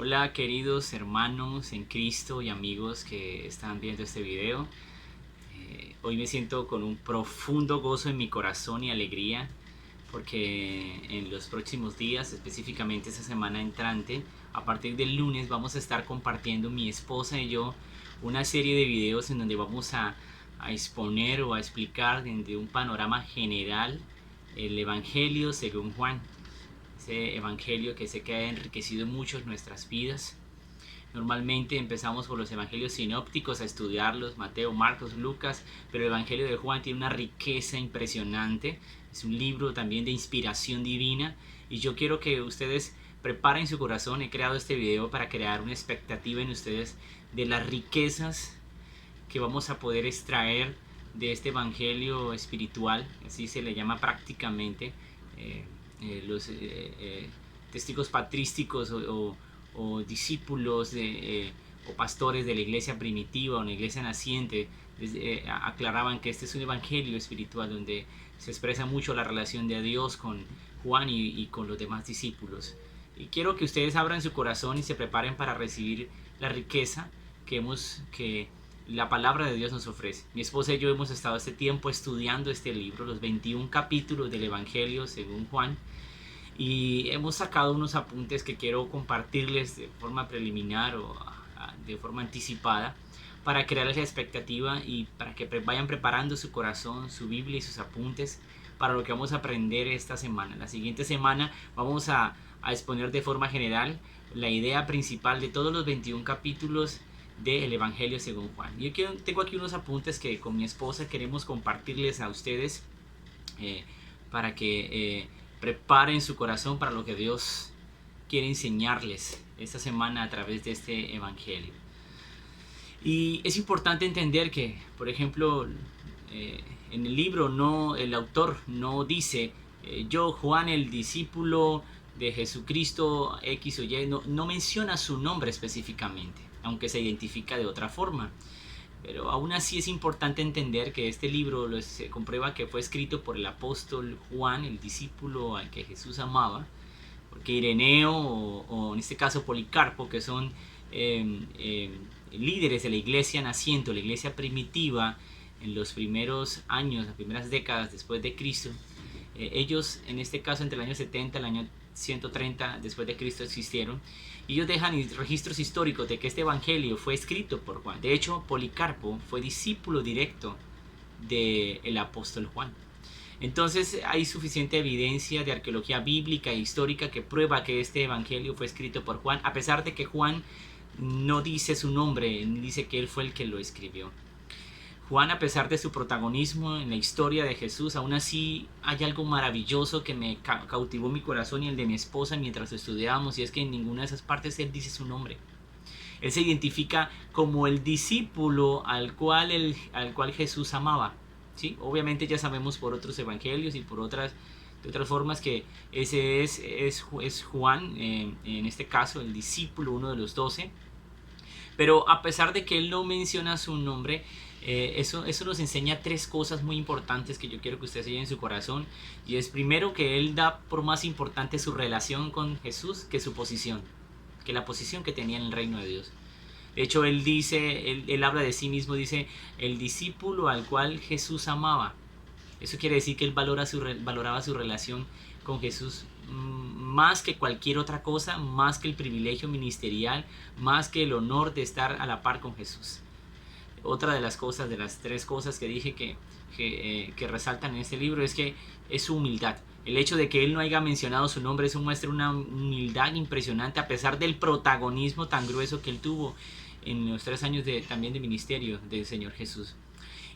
Hola queridos hermanos en Cristo y amigos que están viendo este video. Hoy me siento con un profundo gozo en mi corazón y alegría porque en los próximos días, específicamente esta semana entrante, a partir del lunes vamos a estar compartiendo mi esposa y yo una serie de videos en donde vamos a exponer o a explicar desde un panorama general el Evangelio según Juan. Ese evangelio que sé que ha enriquecido mucho nuestras vidas. Normalmente empezamos por los evangelios sinópticos a estudiarlos, Mateo, Marcos, Lucas, pero el evangelio de Juan tiene una riqueza impresionante. Es un libro también de inspiración divina y yo quiero que ustedes preparen su corazón. He creado este video para crear una expectativa en ustedes de las riquezas que vamos a poder extraer de este evangelio espiritual, así se le llama prácticamente. Los testigos patrísticos o discípulos o pastores de la iglesia primitiva o una iglesia naciente aclaraban que este es un evangelio espiritual donde se expresa mucho la relación de Dios con Juan y con los demás discípulos. Y quiero que ustedes abran su corazón y se preparen para recibir la riqueza que la palabra de Dios nos ofrece. Mi esposa y yo hemos estado este tiempo estudiando este libro, los 21 capítulos del Evangelio según Juan, y hemos sacado unos apuntes que quiero compartirles de forma preliminar o de forma anticipada para crearles la expectativa y para que vayan preparando su corazón, su Biblia y sus apuntes para lo que vamos a aprender esta semana. La siguiente semana vamos a exponer de forma general la idea principal de todos los 21 capítulos del Evangelio según Juan. Yo tengo aquí unos apuntes que con mi esposa queremos compartirles a ustedes para que preparen su corazón para lo que Dios quiere enseñarles esta semana a través de este Evangelio. Y es importante entender que, por ejemplo, en el libro el autor no dice yo, Juan, el discípulo de Jesucristo X o Y, no menciona su nombre específicamente, aunque se identifica de otra forma. Pero aún así es importante entender que este libro se comprueba que fue escrito por el apóstol Juan, el discípulo al que Jesús amaba, porque Ireneo o en este caso Policarpo, que son líderes de la iglesia naciente, la iglesia primitiva, en los primeros años, las primeras décadas después de Cristo, ellos en este caso entre el año 70 y el año 130 después de Cristo existieron, y ellos dejan registros históricos de que este evangelio fue escrito por Juan. De hecho, Policarpo fue discípulo directo del apóstol Juan. Entonces hay suficiente evidencia de arqueología bíblica e histórica que prueba que este evangelio fue escrito por Juan, a pesar de que Juan no dice su nombre, ni dice que él fue el que lo escribió. Juan, a pesar de su protagonismo en la historia de Jesús, aún así hay algo maravilloso que me cautivó mi corazón y el de mi esposa mientras estudiábamos, y es que en ninguna de esas partes él dice su nombre. Él se identifica como el discípulo al cual Jesús amaba. ¿Sí? Obviamente ya sabemos por otros evangelios y por de otras formas que ese es Juan, en este caso el discípulo, uno de los 12. Pero a pesar de que él no menciona su nombre, eso nos enseña tres cosas muy importantes que yo quiero que ustedes lleven en su corazón. Y es primero que él da por más importante su relación con Jesús que su posición, que la posición que tenía en el reino de Dios. De hecho, él habla de sí mismo, dice, el discípulo al cual Jesús amaba. Eso quiere decir que él valoraba su relación con Jesús más que cualquier otra cosa, más que el privilegio ministerial, más que el honor de estar a la par con Jesús. Otra de las cosas, de las tres cosas que dije que resaltan en este libro, es que es su humildad. El hecho de que él no haya mencionado su nombre, eso muestra una humildad impresionante a pesar del protagonismo tan grueso que él tuvo en los 3 años también de ministerio del Señor Jesús.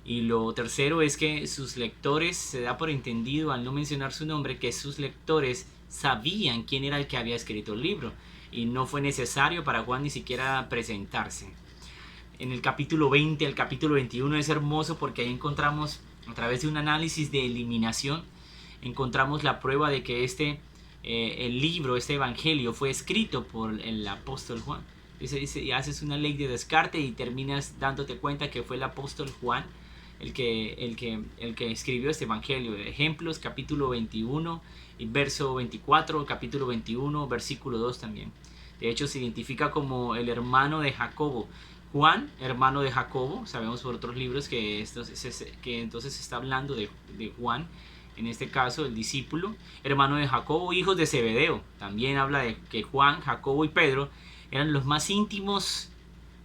Y lo tercero es que sus lectores, se da por entendido al no mencionar su nombre, que sus lectores sabían quién era el que había escrito el libro, y no fue necesario para Juan ni siquiera presentarse. En el capítulo 20 al capítulo 21 es hermoso porque ahí encontramos, a través de un análisis de eliminación, encontramos la prueba de que el libro, este evangelio, fue escrito por el apóstol Juan. Y haces una ley de descarte y terminas dándote cuenta que fue el apóstol Juan el que escribió este evangelio. Ejemplos, capítulo 21 y verso 24, capítulo 21, versículo 2 también. De hecho, se identifica como el hermano de Jacobo. Juan, hermano de Jacobo, sabemos por otros libros que entonces se está hablando de Juan, en este caso el discípulo, hermano de Jacobo, hijos de Zebedeo. También habla de que Juan, Jacobo y Pedro eran los más íntimos,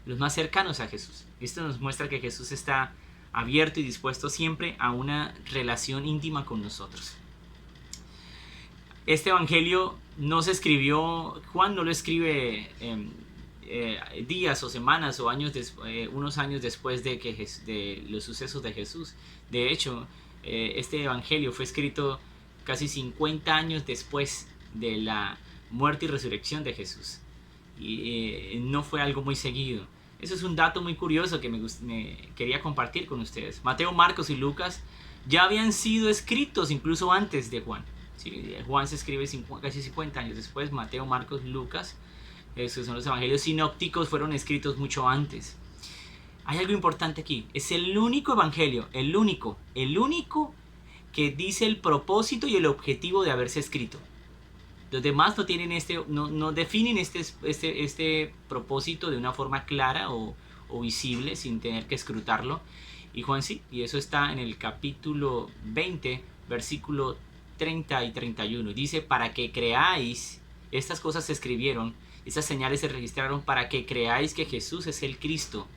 los más cercanos a Jesús. Esto nos muestra que Jesús está abierto y dispuesto siempre a una relación íntima con nosotros. Este evangelio no se escribió, Juan no lo escribe días o semanas o años unos años después de los sucesos de Jesús. De hecho, este evangelio fue escrito casi 50 años después de la muerte y resurrección de Jesús. Y no fue algo muy seguido. Eso es un dato muy curioso que me quería compartir con ustedes. Mateo, Marcos y Lucas ya habían sido escritos incluso antes de Juan. ¿Sí? Juan se escribe casi 50 años después. Mateo, Marcos, Lucas, esos son los evangelios sinópticos, fueron escritos mucho antes. Hay algo importante aquí. Es el único evangelio, el único que dice el propósito y el objetivo de haberse escrito. Los demás no tienen no definen este propósito de una forma clara o visible, sin tener que escrutarlo. Y Juan sí, y eso está en el capítulo 20, versículo 30 y 31. Dice, para que creáis, estas cosas se escribieron, estas señales se registraron para que creáis que Jesús es el Cristo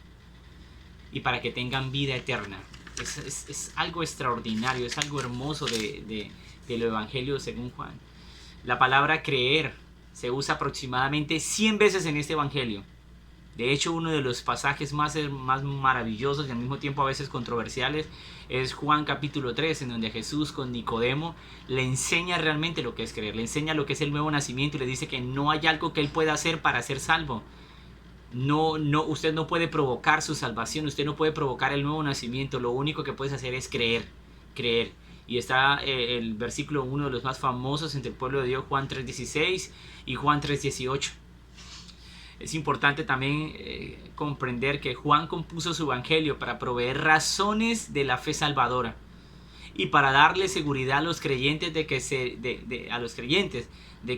y para que tengan vida eterna. Es algo extraordinario, es algo hermoso de lo evangelio según Juan. La palabra creer se usa aproximadamente 100 veces en este evangelio. De hecho, uno de los pasajes más maravillosos y al mismo tiempo a veces controversiales es Juan capítulo 3, en donde Jesús con Nicodemo le enseña realmente lo que es creer, le enseña lo que es el nuevo nacimiento y le dice que no hay algo que él pueda hacer para ser salvo. Usted no puede provocar su salvación, usted no puede provocar el nuevo nacimiento, lo único que puedes hacer es creer. Y está el versículo, uno de los más famosos entre el pueblo de Dios, Juan 3.16 y Juan 3.18. Es importante también comprender que Juan compuso su evangelio para proveer razones de la fe salvadora y para darle seguridad a los creyentes de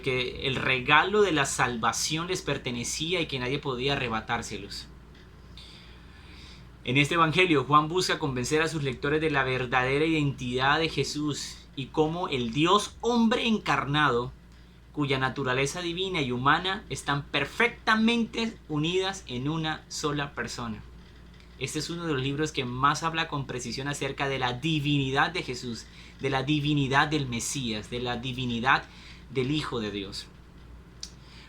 que el regalo de la salvación les pertenecía y que nadie podía arrebatárselos. En este evangelio, Juan busca convencer a sus lectores de la verdadera identidad de Jesús y cómo el Dios hombre encarnado, cuya naturaleza divina y humana están perfectamente unidas en una sola persona. Este es uno de los libros que más habla con precisión acerca de la divinidad de Jesús, de la divinidad del Mesías, de la divinidad del Hijo de Dios.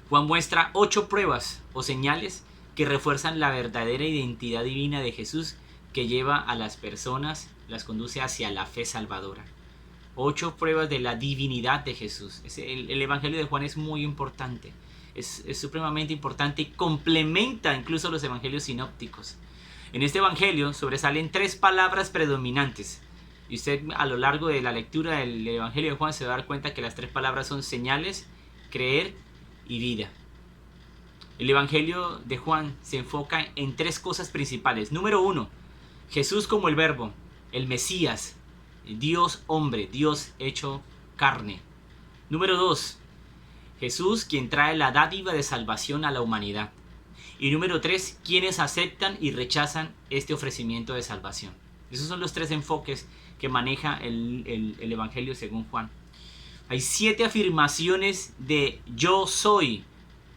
Juan muestra 8 pruebas o señales que refuerzan la verdadera identidad divina de Jesús, que lleva a las personas, las conduce hacia la fe salvadora. 8 pruebas de la divinidad de Jesús. El evangelio de Juan es muy importante, es supremamente importante y complementa incluso los evangelios sinópticos. En este evangelio sobresalen 3 palabras predominantes. Y usted a lo largo de la lectura del evangelio de Juan se va a dar cuenta que las 3 palabras son señales, creer y vida. El evangelio de Juan se enfoca en 3 cosas principales. Número 1, Jesús como el verbo, el Mesías, Dios hombre, Dios hecho carne. Número 2, Jesús quien trae la dádiva de salvación a la humanidad. Y número 3, quienes aceptan y rechazan este ofrecimiento de salvación. Esos son los 3 enfoques que maneja el evangelio según Juan. Hay 7 afirmaciones de yo soy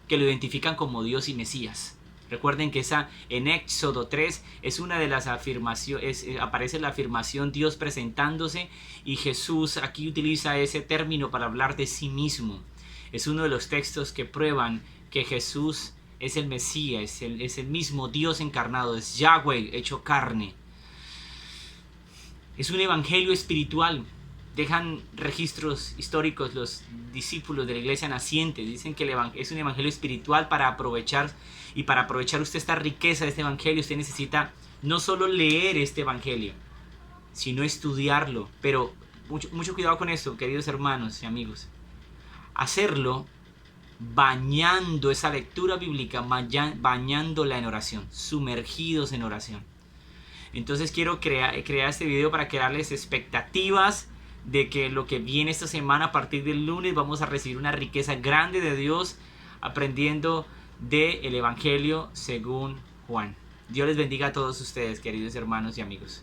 que lo identifican como Dios y Mesías. Recuerden que en Éxodo 3 es una de las afirmaciones, aparece la afirmación Dios presentándose, y Jesús aquí utiliza ese término para hablar de sí mismo. Es uno de los textos que prueban que Jesús es el Mesías, es el mismo Dios encarnado, es Yahweh hecho carne. Es un evangelio espiritual. Dejan registros históricos los discípulos de la iglesia naciente. Dicen que es un evangelio espiritual para aprovechar. Y para aprovechar usted esta riqueza de este evangelio, usted necesita no solo leer este evangelio, sino estudiarlo. Pero mucho cuidado con esto, queridos hermanos y amigos. Hacerlo bañando esa lectura bíblica, bañándola en oración, sumergidos en oración. Entonces quiero crear este video para crearles expectativas de que lo que viene esta semana, a partir del lunes, vamos a recibir una riqueza grande de Dios aprendiendo del Evangelio según Juan. Dios les bendiga a todos ustedes, queridos hermanos y amigos.